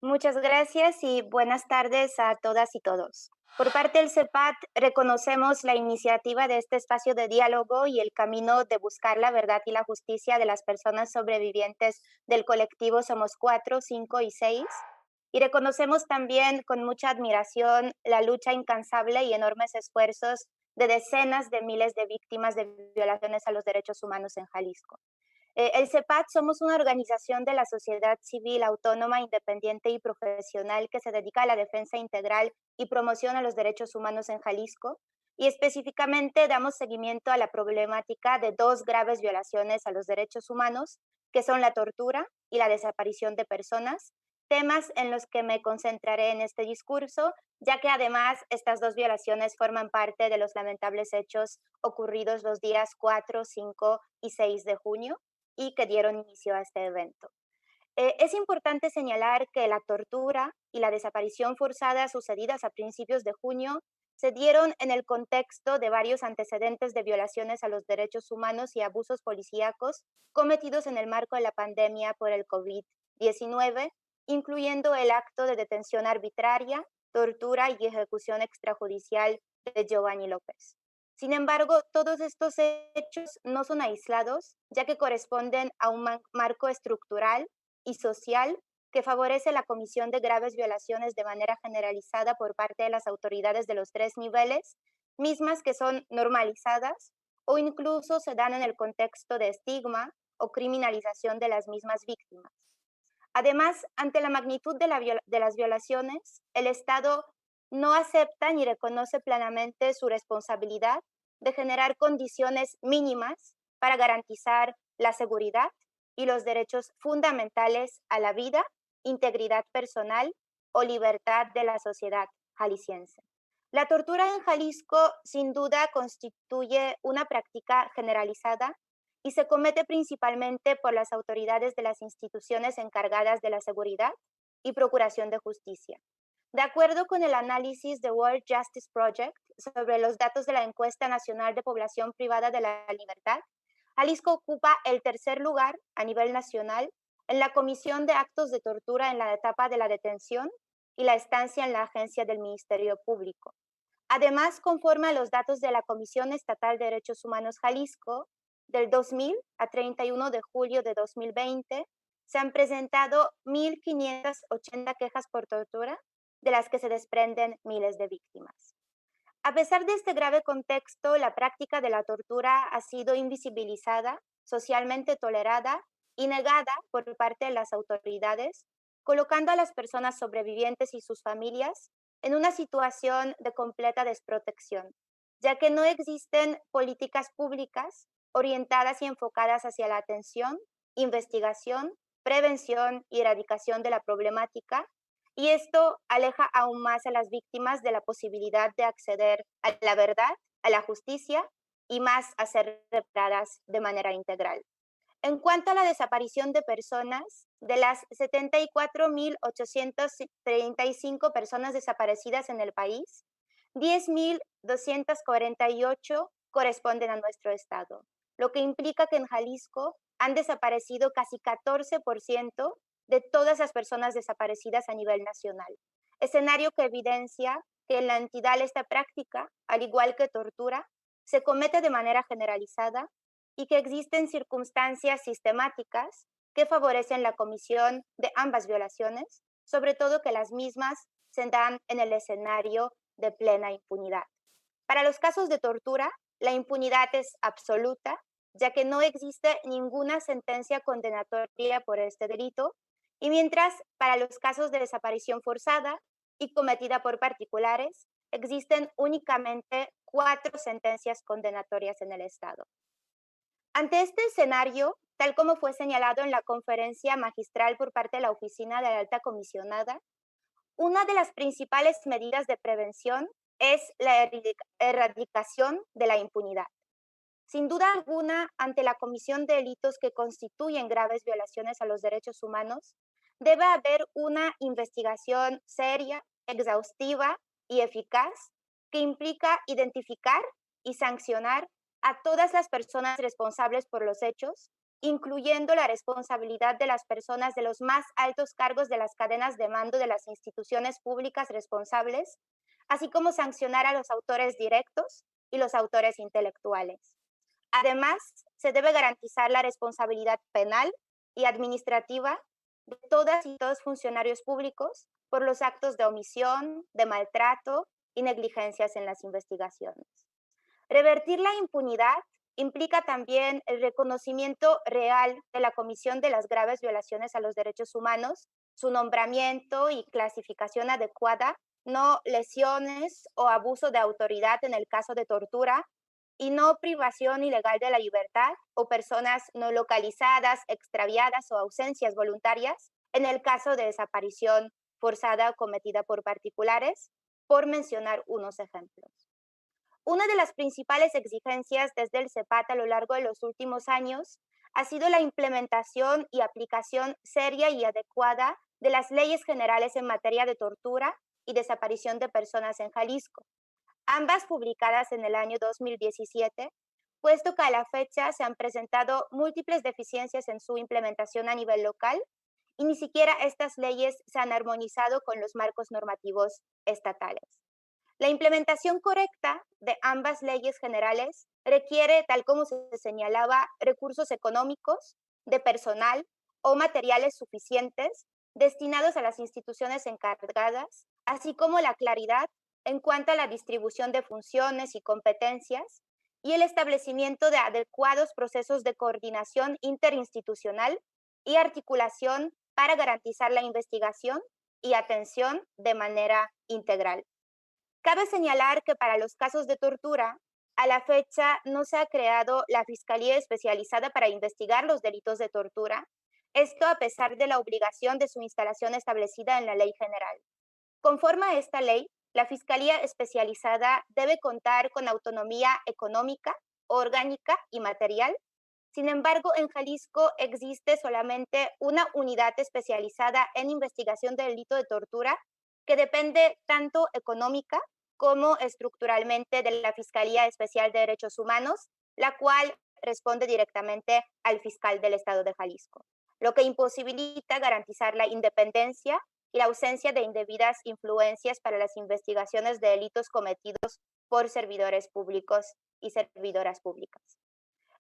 Muchas gracias y buenas tardes a todas y todos. Por parte del CEPAT, reconocemos la iniciativa de este espacio de diálogo y el camino de buscar la verdad y la justicia de las personas sobrevivientes del colectivo Somos 4, 5 y 6. Y reconocemos también con mucha admiración la lucha incansable y enormes esfuerzos de decenas de miles de víctimas de violaciones a los derechos humanos en Jalisco. El CEPAT somos una organización de la sociedad civil autónoma, independiente y profesional que se dedica a la defensa integral y promoción a los derechos humanos en Jalisco, y específicamente damos seguimiento a la problemática de dos graves violaciones a los derechos humanos, que son la tortura y la desaparición de personas, temas en los que me concentraré en este discurso, ya que además estas dos violaciones forman parte de los lamentables hechos ocurridos los días 4, 5 y 6 de junio y que dieron inicio a este evento. Es importante señalar que la tortura y la desaparición forzada sucedidas a principios de junio se dieron en el contexto de varios antecedentes de violaciones a los derechos humanos y abusos policíacos cometidos en el marco de la pandemia por el COVID-19, incluyendo el acto de detención arbitraria, tortura y ejecución extrajudicial de Giovanni López. Sin embargo, todos estos hechos no son aislados, ya que corresponden a un marco estructural y social que favorece la comisión de graves violaciones de manera generalizada por parte de las autoridades de los tres niveles, mismas que son normalizadas o incluso se dan en el contexto de estigma o criminalización de las mismas víctimas. Además, ante la magnitud de las violaciones, el Estado no acepta ni reconoce plenamente su responsabilidad de generar condiciones mínimas para garantizar la seguridad y los derechos fundamentales a la vida, integridad personal o libertad de la sociedad jalisciense. La tortura en Jalisco sin duda constituye una práctica generalizada y se comete principalmente por las autoridades de las instituciones encargadas de la seguridad y procuración de justicia. De acuerdo con el análisis de World Justice Project sobre los datos de la encuesta nacional de población privada de la libertad, Jalisco ocupa el tercer lugar a nivel nacional en la comisión de actos de tortura en la etapa de la detención y la estancia en la agencia del Ministerio Público. Además, conforme a los datos de la Comisión Estatal de Derechos Humanos Jalisco, del 2000 a 31 de julio de 2020, se han presentado 1.580 quejas por tortura, de las que se desprenden miles de víctimas. A pesar de este grave contexto, la práctica de la tortura ha sido invisibilizada, socialmente tolerada y negada por parte de las autoridades, colocando a las personas sobrevivientes y sus familias en una situación de completa desprotección, ya que no existen políticas públicas orientadas y enfocadas hacia la atención, investigación, prevención y erradicación de la problemática, y esto aleja aún más a las víctimas de la posibilidad de acceder a la verdad, a la justicia y más a ser reparadas de manera integral. En cuanto a la desaparición de personas, de las 74.835 personas desaparecidas en el país, 10.248 corresponden a nuestro estado, lo que implica que en Jalisco han desaparecido casi 14% de todas las personas desaparecidas a nivel nacional, escenario que evidencia que en la entidad esta práctica, al igual que tortura, se comete de manera generalizada y que existen circunstancias sistemáticas que favorecen la comisión de ambas violaciones, sobre todo que las mismas se dan en el escenario de plena impunidad. Para los casos de tortura, la impunidad es absoluta, ya que no existe ninguna sentencia condenatoria por este delito, y mientras para los casos de desaparición forzada y cometida por particulares, existen únicamente 4 sentencias condenatorias en el Estado. Ante este escenario, tal como fue señalado en la conferencia magistral por parte de la Oficina de la Alta Comisionada, una de las principales medidas de prevención es la erradicación de la impunidad. Sin duda alguna, ante la comisión de delitos que constituyen graves violaciones a los derechos humanos, debe haber una investigación seria, exhaustiva y eficaz que implica identificar y sancionar a todas las personas responsables por los hechos, incluyendo la responsabilidad de las personas de los más altos cargos de las cadenas de mando de las instituciones públicas responsables, así como sancionar a los autores directos y los autores intelectuales. Además, se debe garantizar la responsabilidad penal y administrativa de todas y todos funcionarios públicos por los actos de omisión, de maltrato y negligencias en las investigaciones. Revertir la impunidad implica también el reconocimiento real de la comisión de las graves violaciones a los derechos humanos, su nombramiento y clasificación adecuada, no lesiones o abuso de autoridad en el caso de tortura, y no privación ilegal de la libertad o personas no localizadas, extraviadas o ausencias voluntarias en el caso de desaparición forzada cometida por particulares, por mencionar unos ejemplos. Una de las principales exigencias desde el CEPAT a lo largo de los últimos años ha sido la implementación y aplicación seria y adecuada de las leyes generales en materia de tortura y desaparición de personas en Jalisco, ambas publicadas en el año 2017, puesto que a la fecha se han presentado múltiples deficiencias en su implementación a nivel local y ni siquiera estas leyes se han armonizado con los marcos normativos estatales. La implementación correcta de ambas leyes generales requiere, tal como se señalaba, recursos económicos, de personal o materiales suficientes destinados a las instituciones encargadas, así como la claridad en cuanto a la distribución de funciones y competencias y el establecimiento de adecuados procesos de coordinación interinstitucional y articulación para garantizar la investigación y atención de manera integral. Cabe señalar que para los casos de tortura, a la fecha no se ha creado la Fiscalía Especializada para investigar los delitos de tortura, esto a pesar de la obligación de su instalación establecida en la Ley General. Conforme a esta ley, la Fiscalía Especializada debe contar con autonomía económica, orgánica y material. Sin embargo, en Jalisco existe solamente una unidad especializada en investigación del delito de tortura que depende tanto económica como estructuralmente de la Fiscalía Especial de Derechos Humanos, la cual responde directamente al fiscal del Estado de Jalisco, lo que imposibilita garantizar la independencia y la ausencia de indebidas influencias para las investigaciones de delitos cometidos por servidores públicos y servidoras públicas.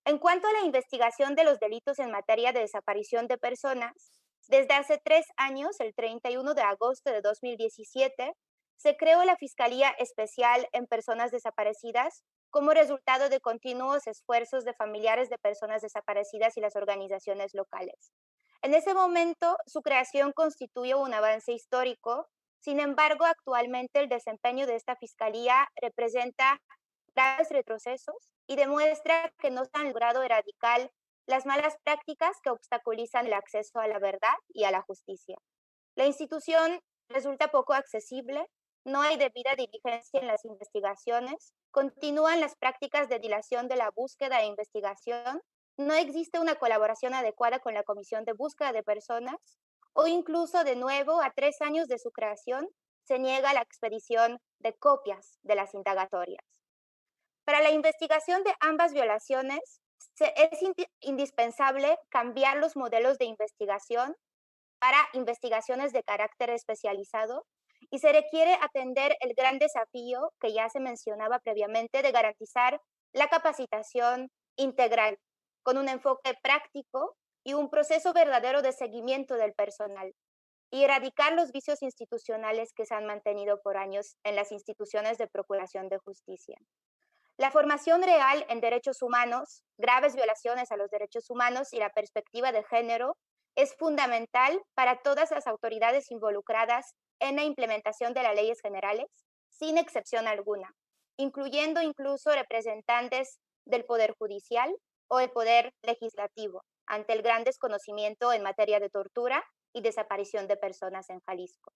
En cuanto a la investigación de los delitos en materia de desaparición de personas, desde hace 3 años, el 31 de agosto de 2017, se creó la Fiscalía Especial en Personas Desaparecidas como resultado de continuos esfuerzos de familiares de personas desaparecidas y las organizaciones locales. En ese momento, su creación constituye un avance histórico. Sin embargo, actualmente el desempeño de esta fiscalía representa graves retrocesos y demuestra que no se han logrado erradicar las malas prácticas que obstaculizan el acceso a la verdad y a la justicia. La institución resulta poco accesible, no hay debida diligencia en las investigaciones, continúan las prácticas de dilación de la búsqueda e investigación, no existe una colaboración adecuada con la Comisión de Búsqueda de Personas o incluso de nuevo a 3 años de su creación se niega la expedición de copias de las indagatorias. Para la investigación de ambas violaciones, es indispensable cambiar los modelos de investigación para investigaciones de carácter especializado y se requiere atender el gran desafío que ya se mencionaba previamente de garantizar la capacitación integral con un enfoque práctico y un proceso verdadero de seguimiento del personal y erradicar los vicios institucionales que se han mantenido por años en las instituciones de procuración de justicia. La formación real en derechos humanos, graves violaciones a los derechos humanos y la perspectiva de género es fundamental para todas las autoridades involucradas en la implementación de las leyes generales, sin excepción alguna, incluyendo incluso representantes del Poder Judicial o el Poder Legislativo, ante el gran desconocimiento en materia de tortura y desaparición de personas en Jalisco.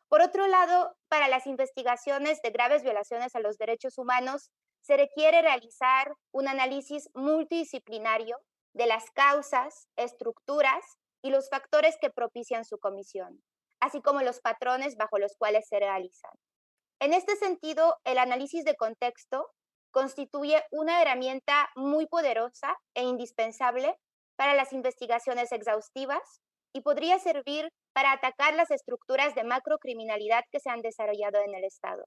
Por otro lado, para las investigaciones de graves violaciones a los derechos humanos, se requiere realizar un análisis multidisciplinario de las causas, estructuras y los factores que propician su comisión, así como los patrones bajo los cuales se realizan. En este sentido, el análisis de contexto constituye una herramienta muy poderosa e indispensable para las investigaciones exhaustivas y podría servir para atacar las estructuras de macrocriminalidad que se han desarrollado en el Estado.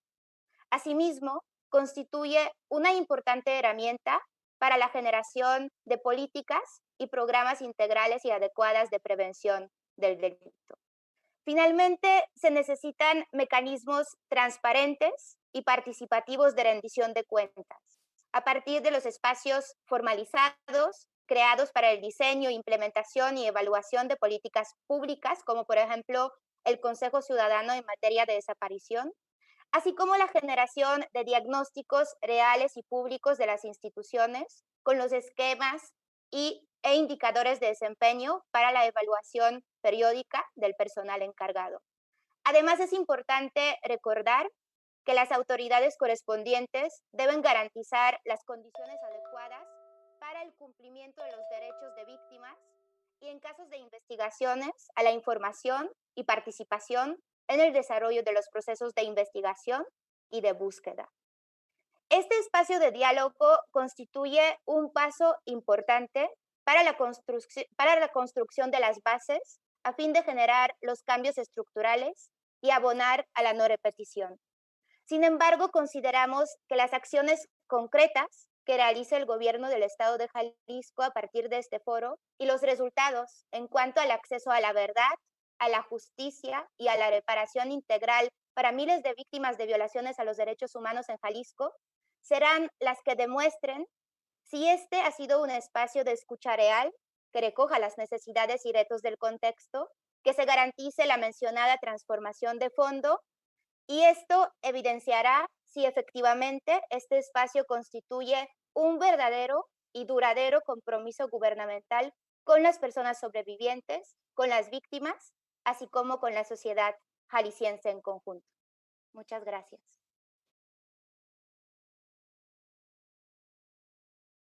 Asimismo, constituye una importante herramienta para la generación de políticas y programas integrales y adecuadas de prevención del delito. Finalmente, se necesitan mecanismos transparentes y participativos de rendición de cuentas, a partir de los espacios formalizados creados para el diseño, implementación y evaluación de políticas públicas, como por ejemplo el Consejo Ciudadano en materia de desaparición, así como la generación de diagnósticos reales y públicos de las instituciones con los esquemas e indicadores de desempeño para la evaluación periódica del personal encargado. Además, es importante recordar que las autoridades correspondientes deben garantizar las condiciones adecuadas para el cumplimiento de los derechos de víctimas y en casos de investigaciones a la información y participación en el desarrollo de los procesos de investigación y de búsqueda. Este espacio de diálogo constituye un paso importante para la construcción de las bases a fin de generar los cambios estructurales y abonar a la no repetición. Sin embargo, consideramos que las acciones concretas que realiza el gobierno del Estado de Jalisco a partir de este foro y los resultados en cuanto al acceso a la verdad, a la justicia y a la reparación integral para miles de víctimas de violaciones a los derechos humanos en Jalisco serán las que demuestren si este ha sido un espacio de escucha real que recoja las necesidades y retos del contexto, que se garantice la mencionada transformación de fondo y esto evidenciará si efectivamente este espacio constituye un verdadero y duradero compromiso gubernamental con las personas sobrevivientes, con las víctimas, así como con la sociedad jalisciense en conjunto. Muchas gracias.